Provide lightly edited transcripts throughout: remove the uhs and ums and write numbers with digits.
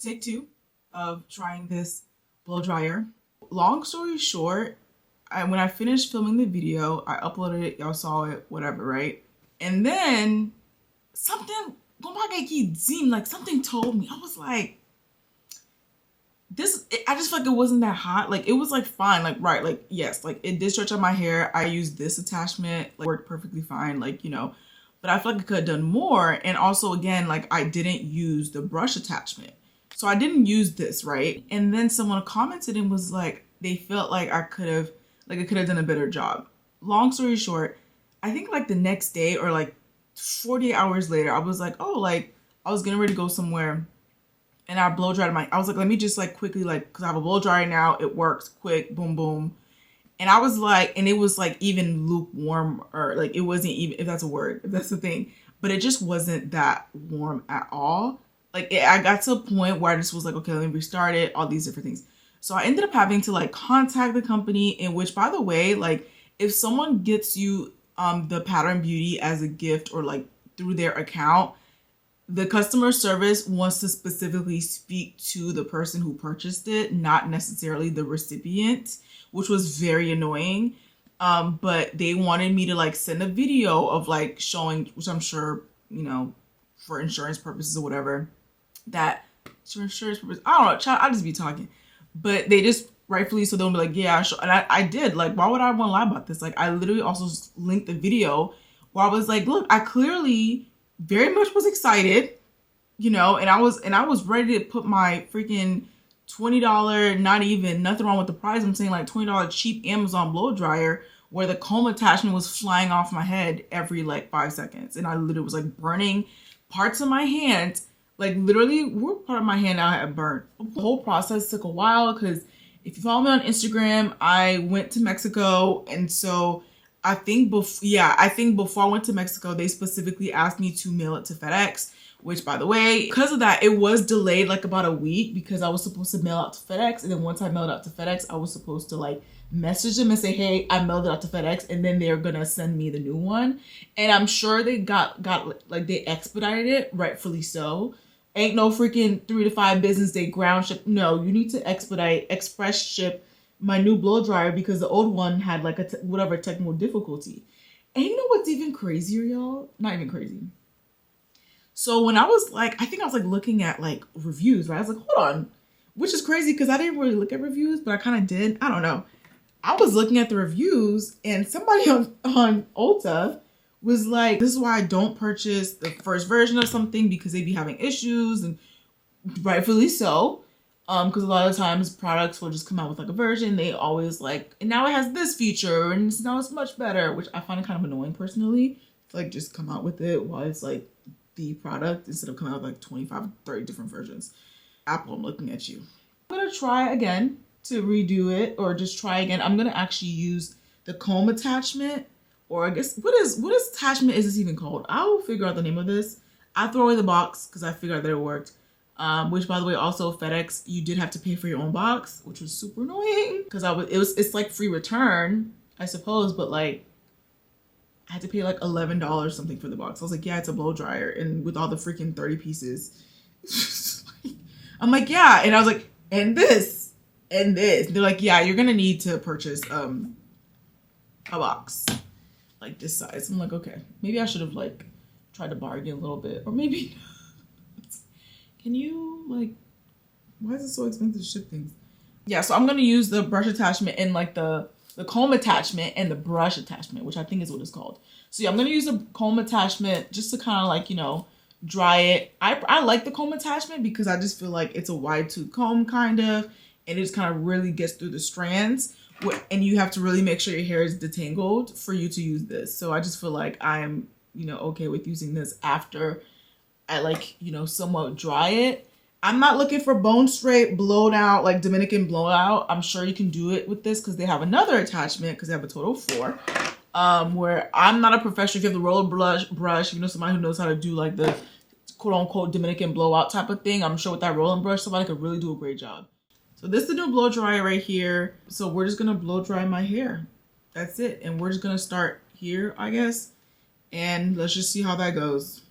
take two of trying this blow dryer. Long story short, when I finished filming the video, I uploaded it, y'all saw it, whatever, right? And then something, like something told me, I was like, I just feel like it wasn't that hot. Like, it was like fine, like, right, like, yes, like it did stretch out my hair. I used this attachment, like, worked perfectly fine, like, you know, but I feel like I could have done more. And also, again, like, I didn't use the brush attachment. So I didn't use this, right? And then someone commented and was like, they felt like I could have done a better job. Long story short, I think like the next day or like 48 hours later, I was like, oh, like I was getting ready to go somewhere and I blow dried I was like, let me just like quickly, like, cause I have a blow dryer now, it works quick, boom, boom. And I was like, and it was like even lukewarm, or like it wasn't even, if that's a word, if that's the thing, but it just wasn't that warm at all. Like I got to a point where I just was like, okay, let me restart it, all these different things. So I ended up having to like contact the company, in which, by the way, like if someone gets you the Pattern Beauty as a gift or like through their account, the customer service wants to specifically speak to the person who purchased it, not necessarily the recipient, which was very annoying. But they wanted me to like send a video of like showing, which I'm sure, you know, for insurance purposes or whatever, that for insurance purposes, I don't know, child, I just be talking. But they just rightfully so they'll be like, yeah, and I did. Like, why would I want to lie about this? Like, I literally also linked the video where I was like, look, I clearly very much was excited, you know, and I was ready to put my freaking $20, not even, nothing wrong with the price, I'm saying like $20 cheap Amazon blow dryer, where the comb attachment was flying off my head every like 5 seconds. And I literally was like burning parts of my hand. Like literally, what part of my hand I had burnt. The whole process took a while because if you follow me on Instagram, I went to Mexico. And so I think before I went to Mexico, they specifically asked me to mail it to FedEx, which, by the way, because of that, it was delayed like about a week because I was supposed to mail out to FedEx. And then once I mailed out to FedEx, I was supposed to like message them and say, hey, I mailed it out to FedEx, and then they're gonna send me the new one. And I'm sure they got like they expedited it, rightfully so. Ain't no freaking 3 to 5 business day ground ship. No, you need to express ship my new blow dryer because the old one had like whatever technical difficulty. And you know what's even crazier, y'all? Not even crazy. So when I was like, I think I was like looking at like reviews, right? I was like, hold on, which is crazy because I didn't really look at reviews, but I kind of did. I don't know. I was looking at the reviews and somebody on Ulta was like, this is why I don't purchase the first version of something, because they be having issues, and rightfully so. Because a lot of times products will just come out with like a version. They always like, and now it has this feature and now it's much better, which I find it kind of annoying personally. To like just come out with it while it's like the product instead of coming out with like 25, 30 different versions. Apple, I'm looking at you. I'm gonna try again to redo it, or just try again. I'm gonna actually use the comb attachment, or I guess what attachment is this even called? I will figure out the name of this. I throw away the box because I figured out that it worked. Which, by the way, also FedEx, you did have to pay for your own box, which was super annoying because it's like free return, I suppose, but like I had to pay like $11 something for the box. I was like, yeah, it's a blow dryer, and with all the freaking 30 pieces, I'm like, yeah, and I was like, and this, and this. They're like, yeah, you're gonna need to purchase a box like this size. I'm like, okay, maybe I should have like tried to bargain a little bit, or maybe. Can you, like, why is it so expensive to ship things? Yeah, so I'm going to use the brush attachment and, like, the comb attachment and the brush attachment, which I think is what it's called. So, yeah, I'm going to use the comb attachment just to kind of, like, you know, dry it. I like the comb attachment because I just feel like it's a wide tooth comb, kind of, and it just kind of really gets through the strands. And you have to really make sure your hair is detangled for you to use this. So, I just feel like I'm, you know, okay with using this after I like, you know, somewhat dry it. I'm not looking for bone straight, blown out, like Dominican blowout. I'm sure you can do it with this because they have another attachment, because they have a total of 4. Where I'm not a professional. If you have the roller brush, you know, somebody who knows how to do like the quote unquote Dominican blowout type of thing. I'm sure with that rolling brush, somebody could really do a great job. So this is the new blow dryer right here. So we're just gonna blow dry my hair. That's it. And we're just gonna start here, I guess. And let's just see how that goes.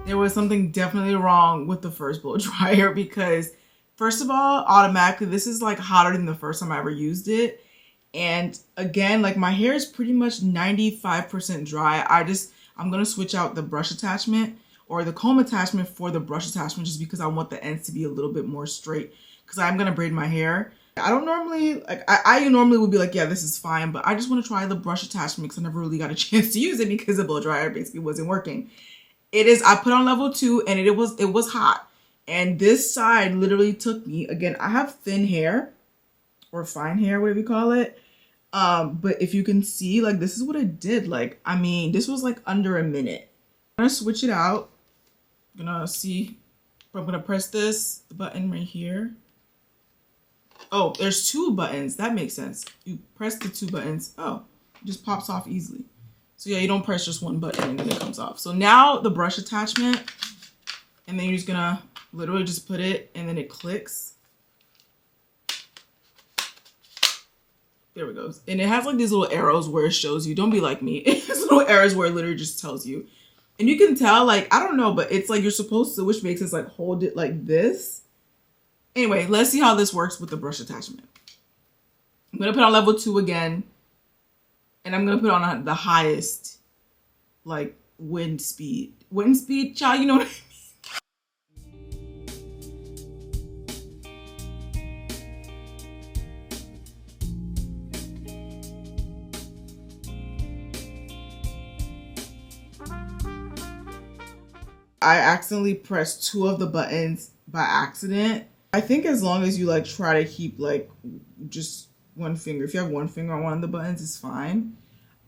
There was something definitely wrong with the first blow dryer because first of all, automatically, this is like hotter than the first time I ever used it. And again, like my hair is pretty much 95% dry. I'm going to switch out the brush attachment or the comb attachment for the brush attachment just because I want the ends to be a little bit more straight because I'm going to braid my hair. I don't normally, like, I normally would be like, yeah, this is fine, but I just want to try the brush attachment because I never really got a chance to use it because the blow dryer basically wasn't working. I put on level 2 and it was hot. And this side literally took me, again, I have thin hair or fine hair, whatever you call it. But if you can see, like, this is what it did. Like, I mean, this was like under a minute. I'm gonna switch it out. I'm gonna press this button right here. Oh, there's 2 buttons. That makes sense. You press the 2 buttons. Oh, it just pops off easily. So yeah, you don't press just one button and then it comes off. So now the brush attachment, and then you're just gonna literally just put it and then it clicks. There we go. And it has like these little arrows where it shows you. Don't be like me. It has little arrows where it literally just tells you. And you can tell, like, I don't know, but it's like you're supposed to, which makes it like hold it like this. Anyway, let's see how this works with the brush attachment. I'm gonna put on level 2 again. And I'm gonna put on the highest, like, wind speed. Wind speed, child, you know what I mean? I accidentally pressed 2 of the buttons by accident. I think as long as you like try to keep like just one finger. If you have one finger on one of the buttons, it's fine.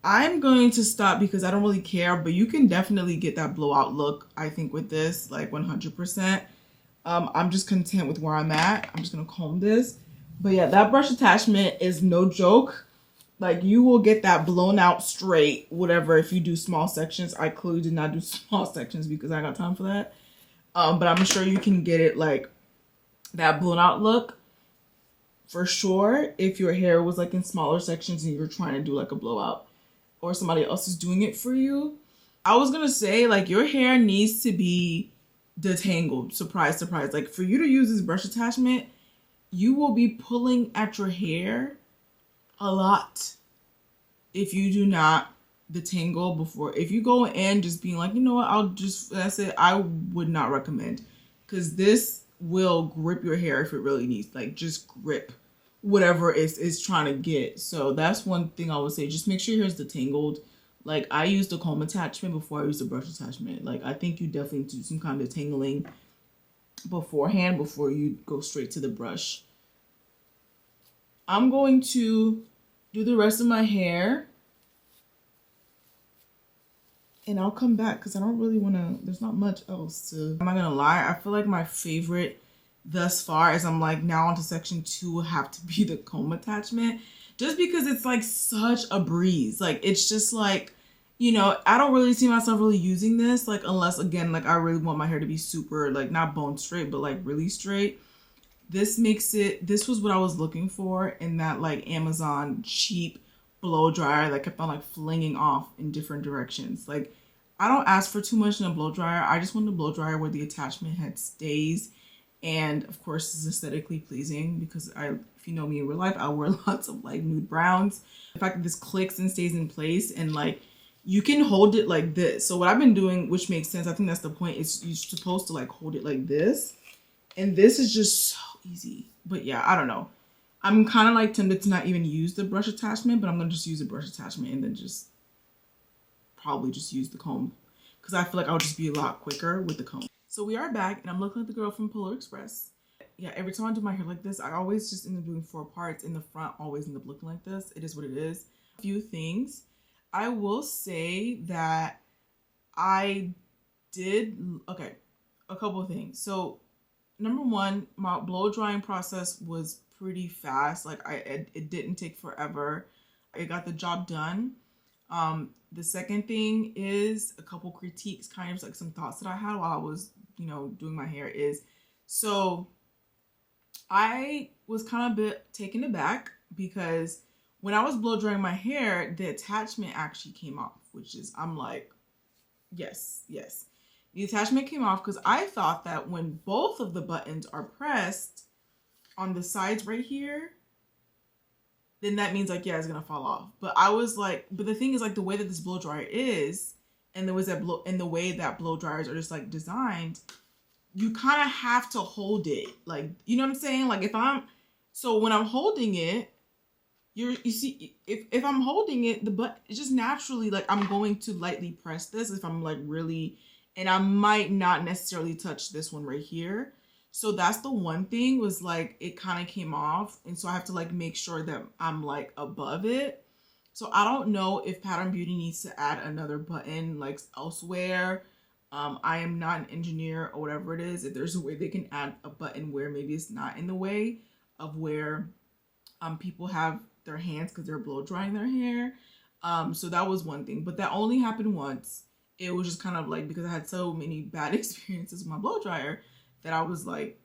I'm going to stop because I don't really care, but you can definitely get that blowout look, I think, with this, like 100%. I'm just content with where I'm at. I'm just going to comb this. But yeah, that brush attachment is no joke. Like, you will get that blown out straight, whatever, if you do small sections. I clearly did not do small sections because I ain't got time for that. But I'm sure you can get it, like, that blown out look for sure if your hair was, like, in smaller sections and you're trying to do, like, a blowout. Or somebody else is doing it for you. I was gonna say, like, your hair needs to be detangled. Surprise, surprise. Like, for you to use this brush attachment, you will be pulling at your hair a lot if you do not detangle before. If you go in just being like, you know what, that's it, I would not recommend. Because this will grip your hair if it really needs. Like, just grip whatever it's trying to get. So that's one thing I would say. Just make sure your hair's detangled. Like, I used the comb attachment before I used the brush attachment. Like, I think you definitely do some kind of detangling beforehand before you go straight to the brush. I'm going to do the rest of my hair. And I'll come back because I don't really want to, there's not much else to, I'm not going to lie. I feel like my favorite thus far, as I'm like now onto section 2, will have to be the comb attachment, just because it's like such a breeze. Like, it's just like, you know, I don't really see myself really using this, like, unless again, like, I really want my hair to be super, like, not bone straight, but like really straight. This makes it, this was what I was looking for in that like Amazon cheap blow dryer that kept on like flinging off in different directions. Like, I don't ask for too much in a blow dryer. I just want a blow dryer where the attachment head stays. And of course, it's aesthetically pleasing because if you know me in real life, I wear lots of like nude browns. The fact that this clicks and stays in place and like you can hold it like this. So what I've been doing, which makes sense, I think that's the point, is you're supposed to like hold it like this. And this is just so easy. But yeah, I don't know. I'm kind of like tempted to not even use the brush attachment, but I'm going to just use the brush attachment and then just probably just use the comb because I feel like I'll just be a lot quicker with the comb. So we are back and I'm looking like the girl from Polar Express. Yeah, every time I do my hair like this, I always just end up doing 4 parts. In the front, always end up looking like this. It is what it is. A few things. I will say that I did, okay, a couple of things. So number one, my blow drying process was pretty fast. Like, it didn't take forever. I got the job done. The second thing is a couple critiques, kind of like some thoughts that I had while I was, you know, doing my hair is, so I was kind of a bit taken aback because when I was blow drying my hair, the attachment actually came off, which is, I'm like, yes, yes. The attachment came off because I thought that when both of the buttons are pressed on the sides right here, then that means like, yeah, it's gonna fall off. But I was like, but the thing is like the way that this blow dryer is, and the way that blow dryers are just like designed, you kind of have to hold it. Like, you know what I'm saying? Like so when I'm holding it, you see, if I'm holding it, it's just naturally like I'm going to lightly press this if I'm like really, and I might not necessarily touch this one right here. So that's the one thing, was like it kind of came off, and so I have to like make sure that I'm like above it. So I don't know if Pattern Beauty needs to add another button like elsewhere. I am not an engineer or whatever it is. If there's a way they can add a button where maybe it's not in the way of where people have their hands because they're blow drying their hair. So that was one thing, but that only happened once. It was just kind of like, because I had so many bad experiences with my blow dryer, that I was like,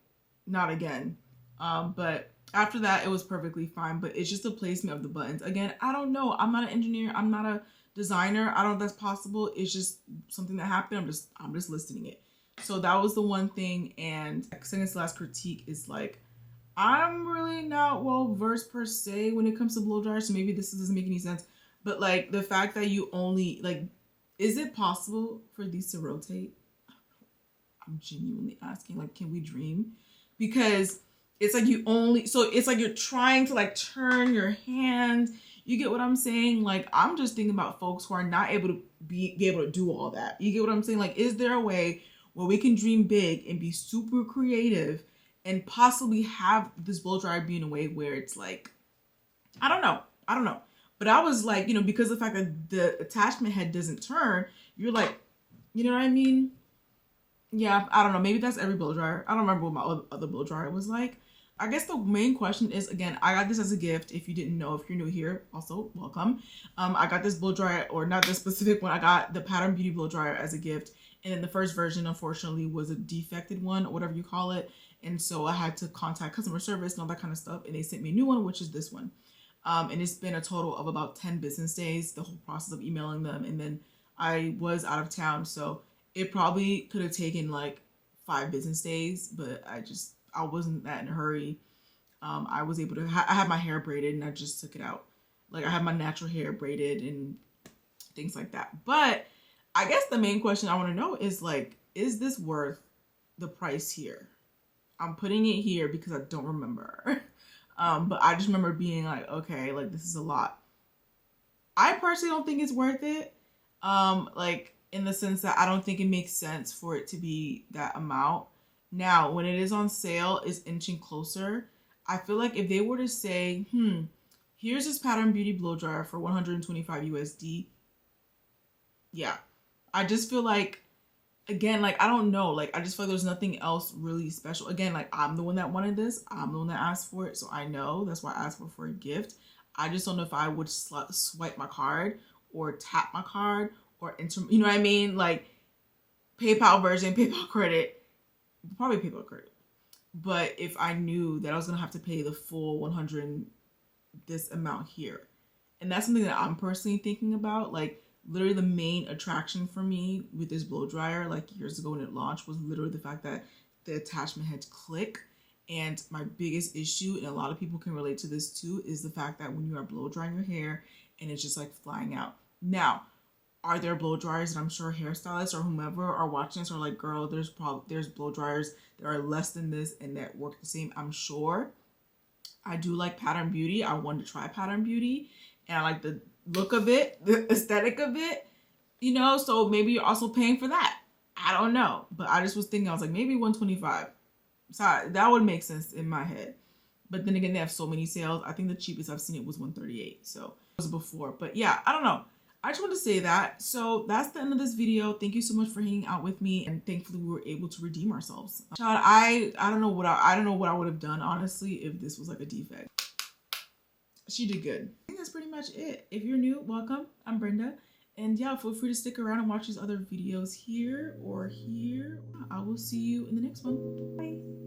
not again. But after that, it was perfectly fine. But it's just the placement of the buttons. Again, I don't know. I'm not an engineer. I'm not a designer. I don't know if that's possible. It's just something that happened. I'm just listing it. So that was the one thing. And second to last critique is like, I'm really not well versed per se when it comes to blow dryers. So maybe this doesn't make any sense. But like the fact that you only like, is it possible for these to rotate? I'm genuinely asking, like, can we dream? Because it's like it's like you're trying to like turn your hand. You get what I'm saying? Like, I'm just thinking about folks who are not able to be able to do all that. You get what I'm saying? Like, is there a way where we can dream big and be super creative and possibly have this blow dryer be in a way where it's like, I don't know. But I was like, because of the fact that the attachment head doesn't turn, you're like, you know what I mean? Yeah, I don't know. Maybe that's every blow dryer. I don't remember what my other blow dryer was like. I guess the main question is, again, I got this as a gift. If you didn't know, if you're new here, also welcome. I got this blow dryer, or not this specific one. I got the Pattern Beauty blow dryer as a gift. And then the first version, unfortunately, was a defected one, or whatever you call it. And so I had to contact customer service and all that kind of stuff. And they sent me a new one, which is this one. And it's been a total of about 10 business days, the whole process of emailing them. And then I was out of town, so it probably could have taken like 5 business days, but I wasn't that in a hurry. I was able to, I had my hair braided and I just took it out. Like, I had my natural hair braided and things like that. But I guess the main question I want to know is like, is this worth the price here? I'm putting it here because I don't remember. But I just remember being like, okay, like this is a lot. I personally don't think it's worth it. Like, in the sense that I don't think it makes sense for it to be that amount. Now, when it is on sale, it's inching closer. I feel like if they were to say, here's this Pattern Beauty blow dryer for 125 USD. Yeah. I just feel like, again, like, I don't know. Like, I just feel like there's nothing else really special. Again, like, I'm the one that wanted this. I'm the one that asked for it. So I know. That's why I asked for a gift. I just don't know if I would swipe my card or tap my card or you know what I mean? Like, PayPal version, PayPal credit, probably PayPal credit. But if I knew that I was going to have to pay the full 100, this amount here. And that's something that I'm personally thinking about. Like, literally the main attraction for me with this blow dryer, like years ago when it launched, was literally the fact that the attachment had to click. And my biggest issue, and a lot of people can relate to this too, is the fact that when you are blow drying your hair and it's just like flying out. Now, are there blow dryers that I'm sure hairstylists or whomever are watching this are like, girl, there's blow dryers that are less than this and that work the same. I'm sure. I do like Pattern Beauty. I wanted to try Pattern Beauty and I like the look of it, the aesthetic of it, so maybe you're also paying for that. I don't know. But I just was thinking, I was like, maybe 125. So that would make sense in my head. But then again, they have so many sales. I think the cheapest I've seen it was 138. So it was before. But yeah, I don't know. I just want to say that. So that's the end of this video. Thank you so much for hanging out with me, and thankfully we were able to redeem ourselves. Child, I don't know what I would have done honestly if this was like a defect. She did good. I think that's pretty much it. If you're new, welcome. I'm Brenda, and yeah, feel free to stick around and watch these other videos here or here. I will see you in the next one. Bye.